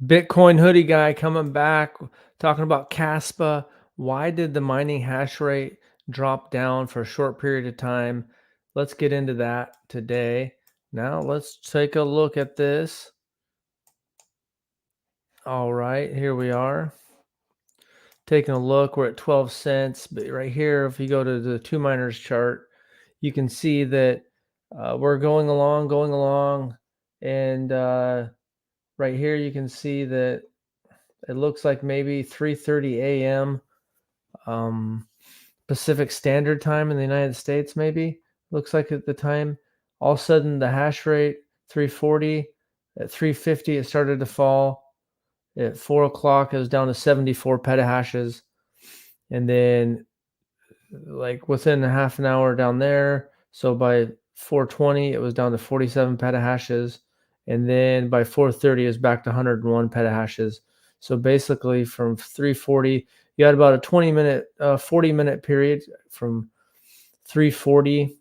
Bitcoin hoodie guy coming back talking about Caspa. Why did the mining hash rate drop down for a short period of time? Let's get into that today. Now let's take a look at this. All right, here we are. Taking a look, we're at 12 cents. But right here, if you go to the two miners chart, you can see that we're going along. And right here, you can see that it looks like maybe 3:30 a.m. um, Pacific Standard Time in the United States, maybe. Looks like at the time. All of a sudden, the hash rate, 340, at 350, it started to fall. At 4 o'clock, it was down to 74 petahashes. And then, like within a half an hour down there, so by 4:20, it was down to 47 petahashes. And then by 4:30, it's back to 101 petahashes. So basically, from 340, you had about a 40-minute period from 340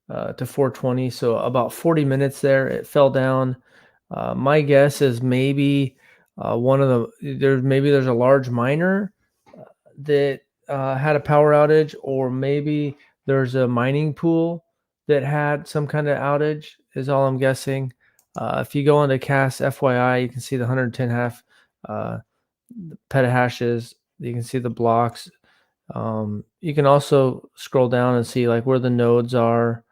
to 420. So about 40 minutes there, it fell down. My guess is maybe there's a large miner that had a power outage, or maybe there's a mining pool that had some kind of outage, is all I'm guessing. If you go into CAS FYI, you can see the 110 half uh, petahashes. You can see the blocks. You can also scroll down and see like where the nodes are.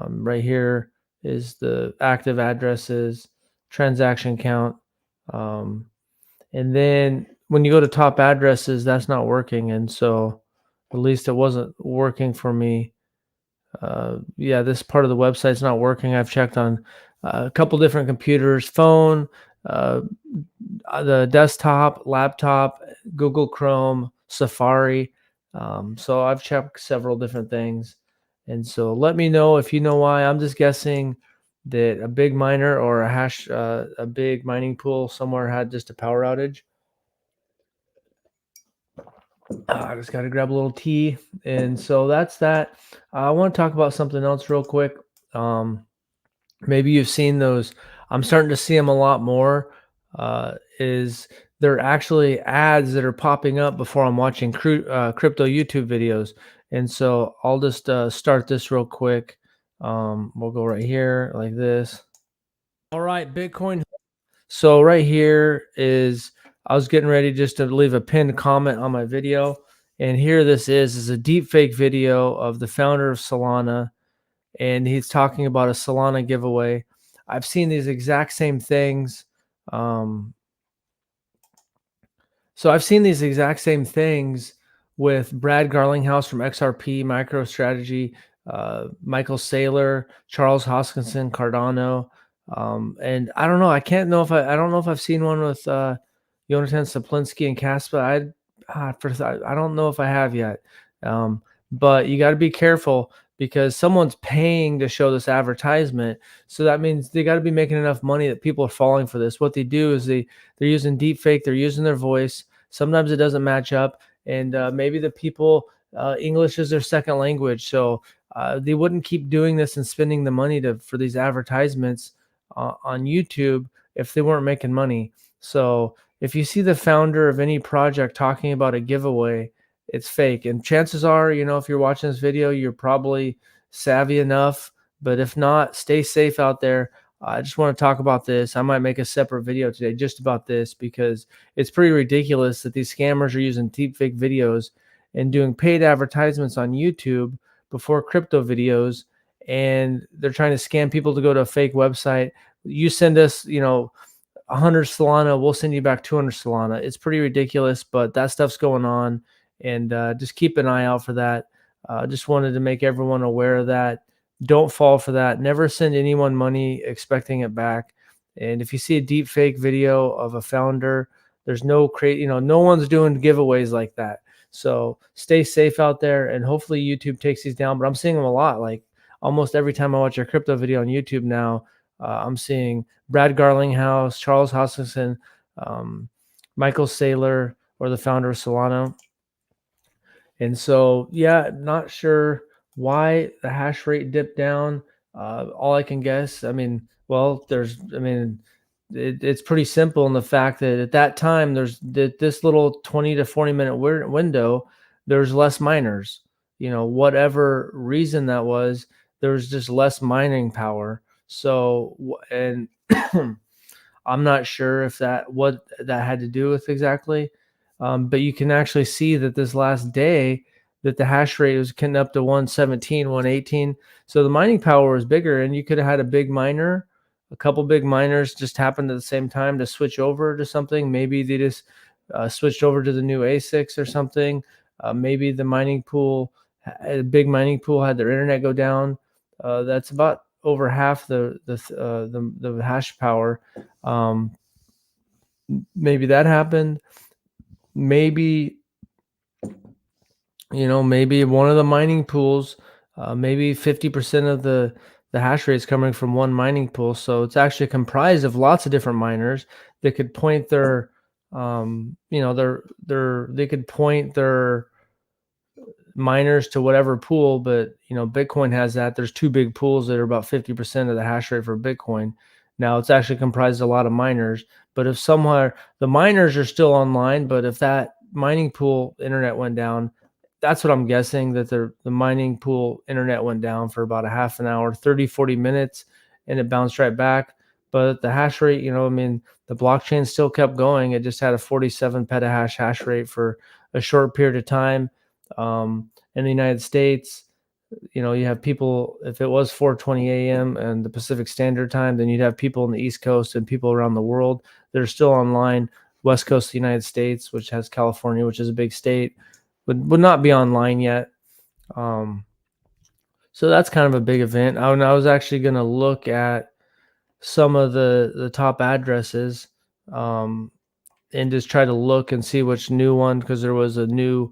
Right here is the active addresses, transaction count. Um, and then when you go to top addresses, that's not working. And so at least it wasn't working for me. Yeah, this part of the website's not working. I've checked on a couple different computers, phone, uh, the desktop, laptop, Google Chrome, Safari. So I've checked several different things. And so let me know if you know why. I'm just guessing that a big miner or a big mining pool somewhere had just a power outage. I just got to grab a little tea. And so that's that. I want to talk about something else real quick. Um, Maybe you've seen those. I'm starting to see them a lot more. Is They're actually ads that are popping up before I'm watching crypto YouTube videos. And so I'll just start this real quick. We'll go right here like this. All right, Bitcoin. So right here is, I was getting ready just to leave a pinned comment on my video. And here this is a deep fake video of the founder of Solana, and he's talking about a Solana giveaway. I've seen these exact same things. Um, so I've seen these exact same things with Brad Garlinghouse from XRP, MicroStrategy, Michael Saylor, Charles Hoskinson, Cardano. And I don't know. I don't know if I've seen one with Jonathan Saplinski and Kaspa. I don't know if I have yet. But you got to be careful because someone's paying to show this advertisement. So that means they got to be making enough money that people are falling for this. What they do is they're using deep fake. They're using their voice. Sometimes it doesn't match up. And maybe the people, English is their second language. So they wouldn't keep doing this and spending the money for these advertisements on YouTube if they weren't making money. So if you see the founder of any project talking about a giveaway, it's fake. And chances are, if you're watching this video, you're probably savvy enough. But if not, stay safe out there. I just want to talk about this. I might make a separate video today just about this because it's pretty ridiculous that these scammers are using deepfake videos and doing paid advertisements on YouTube before crypto videos. And they're trying to scam people to go to a fake website. You send us, 100 Solana, we'll send you back 200 Solana. It's pretty ridiculous, but that stuff's going on. And just keep an eye out for that. Just wanted to make everyone aware of that. Don't fall for that. Never send anyone money expecting it back. And if you see a deep fake video of a founder, there's no no one's doing giveaways like that. So stay safe out there, and hopefully YouTube takes these down. But I'm seeing them a lot. Like almost every time I watch a crypto video on YouTube now, I'm seeing Brad Garlinghouse, Charles Hoskinson, Michael Saylor, or the founder of Solana. And so, yeah, not sure why the hash rate dipped down. All I can guess, I mean, it's pretty simple in the fact that at that time there's this little 20 to 40 minute window, there's less miners. Whatever reason that was, there was just less mining power. So and I'm not sure if what that had to do with exactly, but you can actually see that this last day that the hash rate was getting up to 117, 118. So the mining power was bigger, and you could have had a couple big miners just happened at the same time to switch over to something. Maybe they just switched over to the new A6 or something. Maybe a big mining pool had their internet go down. That's about over half the hash power. um, Maybe that happened. Maybe, maybe one of the mining pools, maybe 50% of the hash rate is coming from one mining pool. So it's actually comprised of lots of different miners that could point they could point their miners to whatever pool. But Bitcoin has that. There's two big pools that are about 50% of the hash rate for Bitcoin. Now it's actually comprised of a lot of miners, but if somewhere the miners are still online, but if that mining pool internet went down, that's what I'm guessing, that the mining pool internet went down for about a half an hour, 30-40 minutes, and it bounced right back. But the hash rate, the blockchain still kept going. It just had a 47 petahash hash rate for a short period of time. In the United States, you have people, if it was 4:20 a.m. and the Pacific Standard Time, then you'd have people on the East Coast and people around the world that are still online. West Coast of the United States, which has California, which is a big state, would not be online yet. Um, so that's kind of a big event. I was actually going to look at some of the top addresses, um, and just try to look and see which new one, because there was a new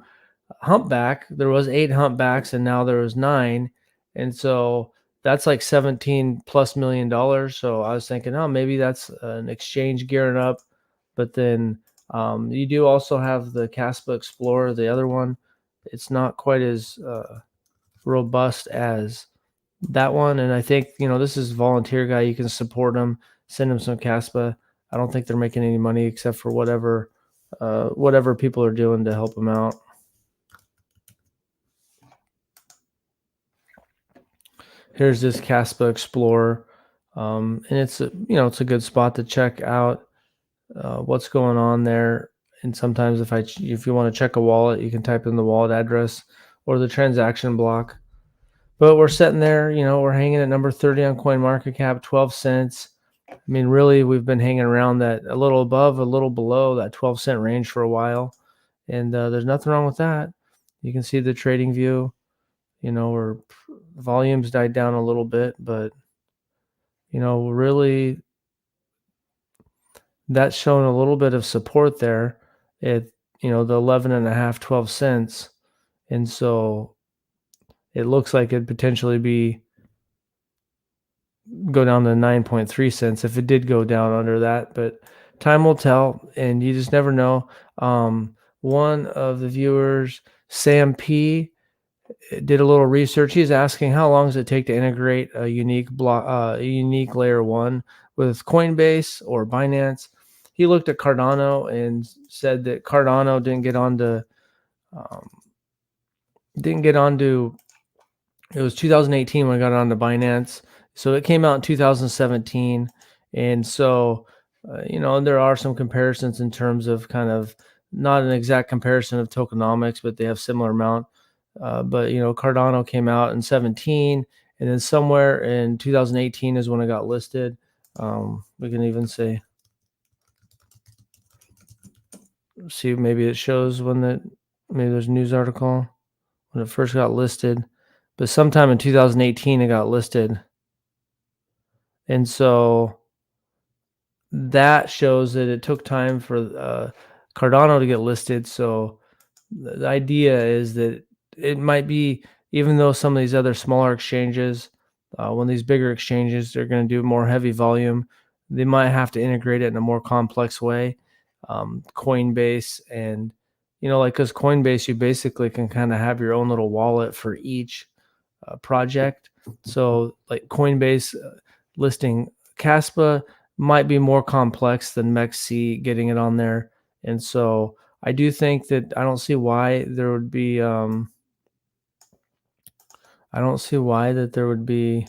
humpback. There was 8 humpbacks, and now there was 9. And so that's like 17 plus $1 million. So I was thinking, oh, maybe that's an exchange gearing up. But then you do also have the Caspa Explorer, the other one. It's not quite as robust as that one. And I think, this is a volunteer guy. You can support him, send him some Caspa. I don't think they're making any money except for whatever people are doing to help them out. Here's this Kaspa Explorer, and it's a good spot to check out what's going on there. And sometimes if you want to check a wallet, you can type in the wallet address or the transaction block. But we're sitting there, we're hanging at number 30 on CoinMarketCap, 12 cents. I mean, really, we've been hanging around that, a little above, a little below that 12-cent range for a while, and there's nothing wrong with that. You can see the trading view. Where volumes died down a little bit, but really that's showing a little bit of support there at the 11.5, 12 cents. And so it looks like it'd potentially go down to 9.3 cents if it did go down under that, but time will tell, and you just never know. One of the viewers, Sam P, did a little research. He's asking, how long does it take to integrate a unique layer 1 with Coinbase or Binance? He looked at Cardano and said that Cardano didn't get onto it was 2018 when it got onto Binance. So it came out in 2017. And so, there are some comparisons in terms of kind of not an exact comparison of tokenomics, but they have similar amount. But Cardano came out in 17, and then somewhere in 2018 is when it got listed. We can even see maybe it shows maybe there's a news article when it first got listed, but sometime in 2018 it got listed, and so that shows that it took time for Cardano to get listed. So the idea is that it might be, even though some of these other smaller exchanges, when these bigger exchanges are going to do more heavy volume, they might have to integrate it in a more complex way. Coinbase, and because Coinbase, you basically can kind of have your own little wallet for each project. So like Coinbase listing Caspa, might be more complex than MEXC getting it on there. And so I do think that I don't see why there would be I don't see why that there would be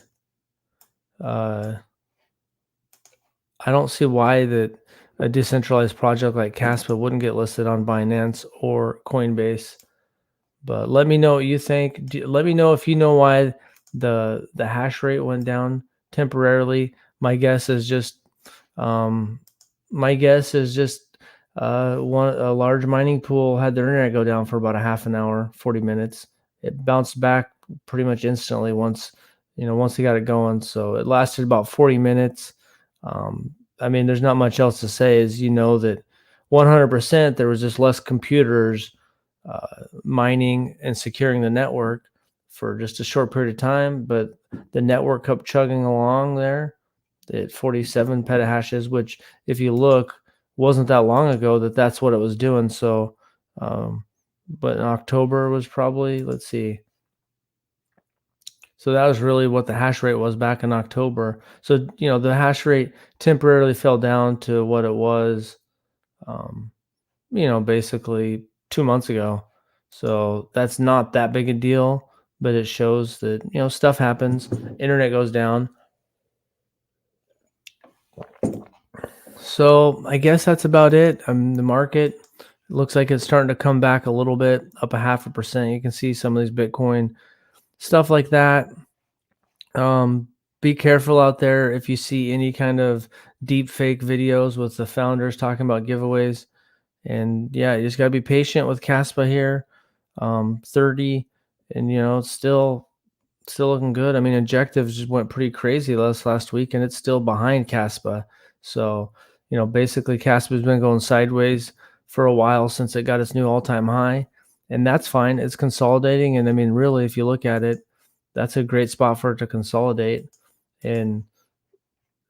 uh I don't see why that a decentralized project like Caspa wouldn't get listed on Binance or Coinbase. But let me know what you think. Let me know if you know why the hash rate went down temporarily. My guess is just um, my guess is just one a large mining pool had their internet go down for about a half an hour, 40 minutes. It bounced back pretty much instantly once they got it going. So it lasted about 40 minutes. I mean, there's not much else to say. Is that 100% there was just less computers mining and securing the network for just a short period of time, but the network kept chugging along there at 47 petahashes, which, if you look, wasn't that long ago that's what it was doing. So, but in October was probably, let's see. So that was really what the hash rate was back in October. So, the hash rate temporarily fell down to what it was, um, basically 2 months ago. So that's not that big a deal, but it shows that, stuff happens, internet goes down. So I guess that's about it. The market looks like it's starting to come back a little bit, up a 0.5%. You can see some of these Bitcoin stuff like that. Be careful out there if you see any kind of deep fake videos with the founders talking about giveaways. And yeah, you just gotta be patient with Caspa here. 30, and it's still looking good. I mean, Injectives just went pretty crazy last week, and it's still behind Caspa. So, basically Caspa's been going sideways for a while since it got its new all-time high, and that's fine. It's consolidating, and I mean, really, if you look at it, that's a great spot for it to consolidate. And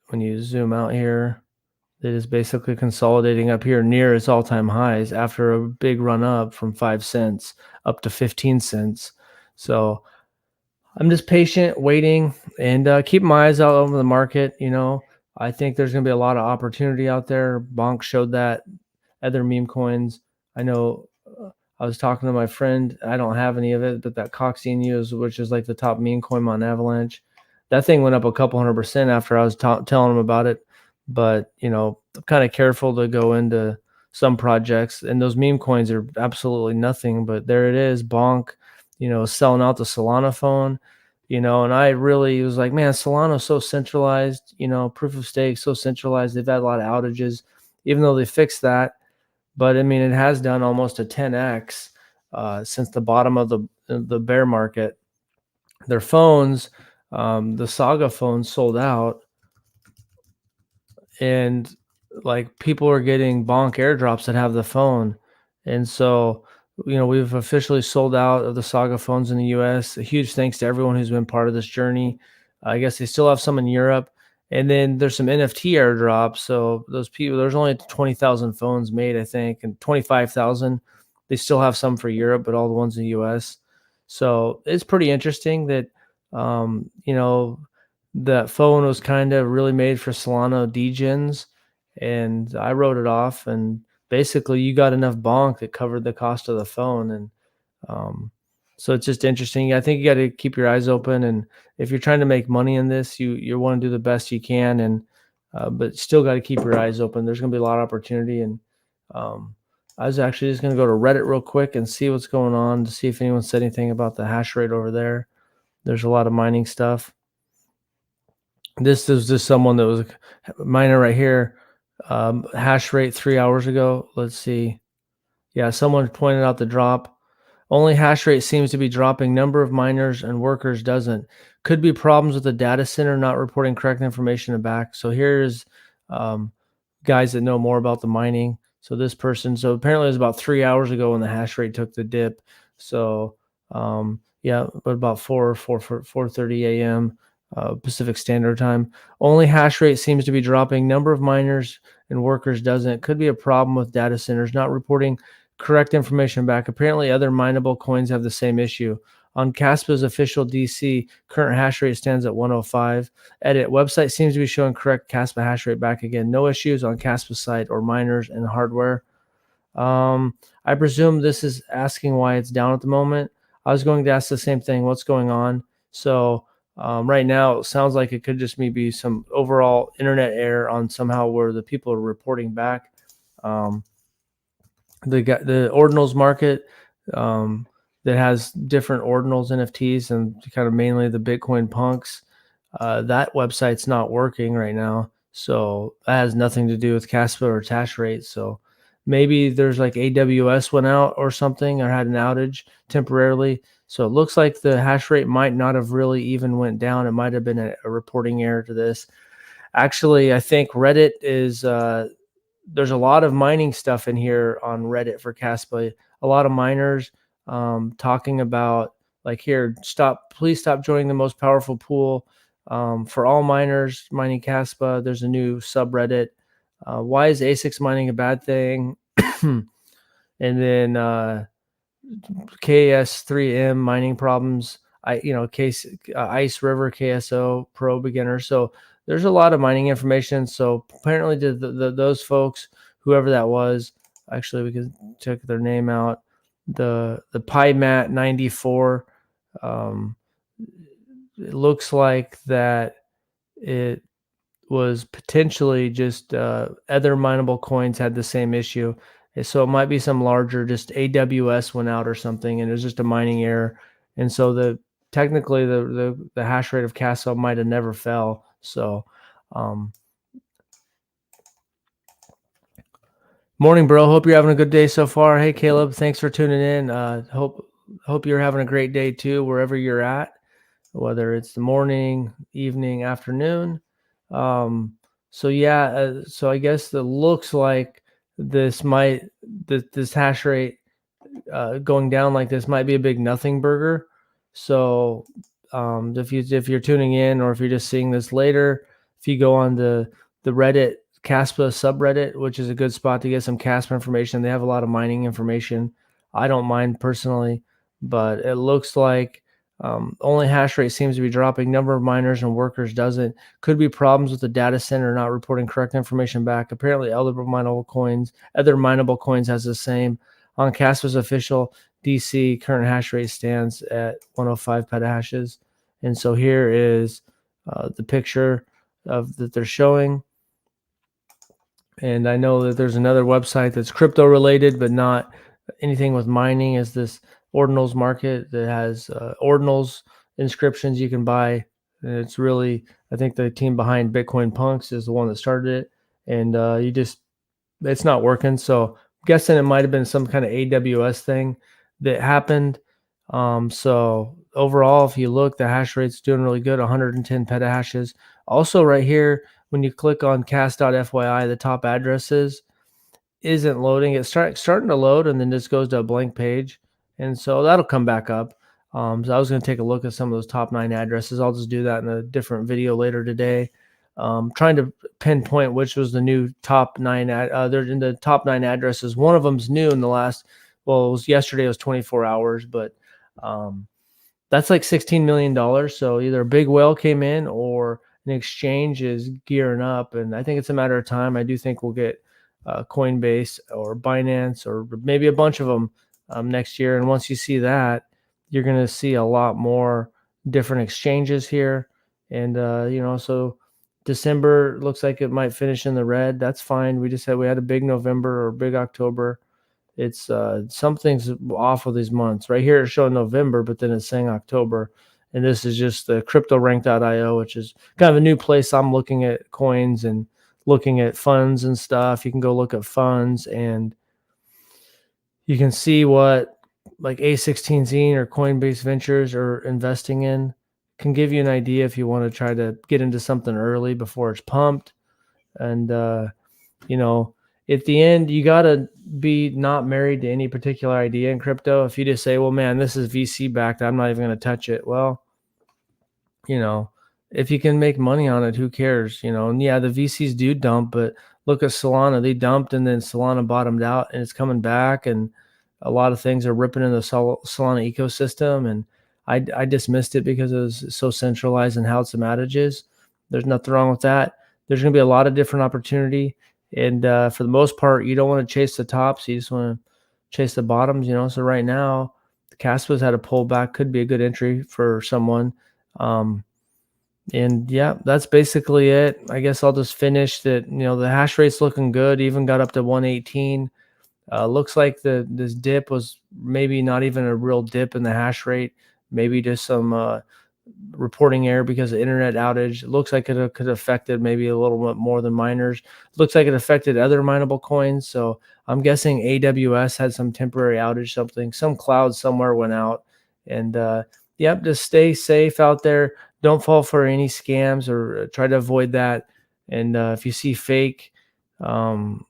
when you zoom out here, it is basically consolidating up here near its all-time highs after a big run up from 5 cents up to 15 cents. So I'm just patient, waiting, and keep my eyes out over the market. I think there's going to be a lot of opportunity out there. Bonk showed that. Other meme coins. I know. I was talking to my friend. I don't have any of it, but that Coxine which is like the top meme coin on Avalanche, that thing went up a couple 100% after I was telling him about it. But I'm kind of careful to go into some projects, and those meme coins are absolutely nothing. But there it is, Bonk, selling out the Solana phone, and I really was like, man, Solana's so centralized, proof of stake so centralized. They've had a lot of outages, even though they fixed that. But I mean, it has done almost a 10x since the bottom of the bear market. Their phones, the Saga phones sold out, and like people are getting Bonk airdrops that have the phone. And so, we've officially sold out of the Saga phones in the US. A huge thanks to everyone who's been part of this journey. I guess they still have some in Europe. And then there's some NFT airdrops. So those people, there's only 20,000 phones made, I think, and 25,000. They still have some for Europe, but all the ones in the US. So it's pretty interesting that, that phone was kind of really made for Solana degens, and I wrote it off. And basically, you got enough bonk that covered the cost of the phone. And um, so it's just interesting. I think you got to keep your eyes open, and if you're trying to make money in this, you want to do the best you can, and but still got to keep your eyes open. There's going to be a lot of opportunity. And um, I was actually just going to go to Reddit real quick and see what's going on, to see if anyone said anything about the hash rate over there. There's a lot of mining stuff. This is just someone that was a miner right here. Hash rate 3 hours ago. Let's see. Yeah, someone pointed out the drop. Only hash rate seems to be dropping. Number of miners and workers doesn't. Could be problems with the data center not reporting correct information back. So here's guys that know more about the mining. So this person, so apparently it was about 3 hours ago when the hash rate took the dip. So yeah, but about 4:30 a.m. Pacific Standard Time. Only hash rate seems to be dropping. Number of miners and workers doesn't. Could be a problem with data centers not reporting correct information back. Apparently, other mineable coins have the same issue. On Caspa's official DC, current hash rate stands at 105. Edit, website seems to be showing correct Caspa hash rate back again. No issues on Caspa site or miners and hardware. I presume this is asking why it's down at the moment. I was going to ask the same thing. What's going on? So right now, it sounds like it could just be some overall internet error on somehow where the people are reporting back. Um, the ordinals market that has different ordinals NFTs and kind of mainly the Bitcoin punks. That website's not working right now, so that has nothing to do with Caspa or hash rate. So maybe there's like AWS went out or something or had an outage temporarily. So it looks like the hash rate might not have really even went down. It might have been a reporting error to this. Actually, I think Reddit is there's a lot of mining stuff in here on Reddit for Caspa. A lot of miners talking about like, here, please stop joining the most powerful pool for all miners mining Caspa. There's a new subreddit. Why is ASICs mining a bad thing? And then KS3M mining problems. Ice River KSO Pro Beginner. So there's a lot of mining information. So apparently, those folks, whoever that was, actually we can check their name out. The PyMat 94. It looks like that it was potentially just other mineable coins had the same issue. So it might be some larger, just AWS went out or something, and it was just a mining error. And so technically the hash rate of Caspa might have never fell. So morning, bro. Hope you're having a good day so far. Hey, Caleb, thanks for tuning in. Hope you're having a great day too, wherever you're at, whether it's the morning, evening, afternoon. So yeah, so I guess it looks like this hash rate going down like this might be a big nothing burger. So if you're tuning in, or if you're just seeing this later, if you go on the Reddit Caspa subreddit, which is a good spot to get some Caspa information. They have a lot of mining information. I don't mind personally, but it looks like only hash rate seems to be dropping. Number of miners and workers doesn't. Could be problems with the data center not reporting correct information back. Apparently, other mineable coins has the same. On Caspa's official DC, current hash rate stands at 105 petahashes. And so here is the picture of that they're showing. And I know that there's another website that's crypto related, but not anything with mining, is this ordinals market that has ordinals inscriptions you can buy. And it's really, I think the team behind Bitcoin Punks is the one that started it. And it's not working. So I'm guessing it might have been some kind of AWS thing that happened. So overall, if you look, the hash rate's doing really good, 110 petahashes. Also right here, when you click on cast.fyi, the top addresses isn't loading. It's starting to load, and then just goes to a blank page. And so that'll come back up. So I was going to take a look at some of those top 9 addresses. I'll just do that in a different video later today. Trying to pinpoint which was the new top 9. They're in the top 9 addresses. One of them's new in the last, well, it was yesterday, it was 24 hours, but that's like $16 million. So either a big whale came in or an exchange is gearing up. And I think it's a matter of time. I do think we'll get Coinbase or Binance or maybe a bunch of them next year. And once you see that, you're going to see a lot more different exchanges here. And, so December looks like it might finish in the red. That's fine. We had a big November or big October. It's something's off with these months. Right here it's showing November, but then it's saying October. And this is just the cryptorank.io, which is kind of a new place. I'm looking at coins and looking at funds and stuff. You can go look at funds and you can see what like A16Z or Coinbase Ventures are investing in. Can give you an idea if you want to try to get into something early before it's pumped. And, at the end, you got to be not married to any particular idea in crypto. If you just say, well, man, this is VC backed, I'm not even going to touch it. Well, if you can make money on it, who cares? And yeah, the VCs do dump, but look at Solana. They dumped and then Solana bottomed out and it's coming back. And a lot of things are ripping in the Solana ecosystem. And I dismissed it because it was so centralized in how some outages. There's nothing wrong with that. There's going to be a lot of different opportunity, and for the most part, you don't want to chase the tops. You just want to chase the bottoms. So right now, the Caspa's had a pullback, could be a good entry for someone. Um, and yeah, that's basically it. I guess I'll just finish that. The hash rate's looking good. Even got up to 118. Looks like this dip was maybe not even a real dip in the hash rate. Maybe just some reporting error because of internet outage. It looks like it could have affected maybe a little bit more than miners. Looks like it affected other mineable coins. So I'm guessing AWS had some temporary outage, some cloud somewhere went out. And yep, just stay safe out there. Don't fall for any scams, or try to avoid that. And if you see fake, um,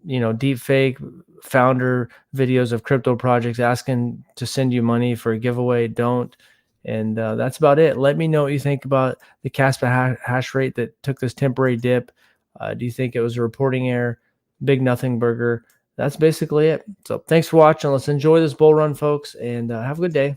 deep fake founder videos of crypto projects asking to send you money for a giveaway, don't. And that's about it. Let me know what you think about the Caspa hash rate that took this temporary dip. Do you think it was a reporting error? Big nothing burger. That's basically it. So thanks for watching. Let's enjoy this bull run, folks, and have a good day.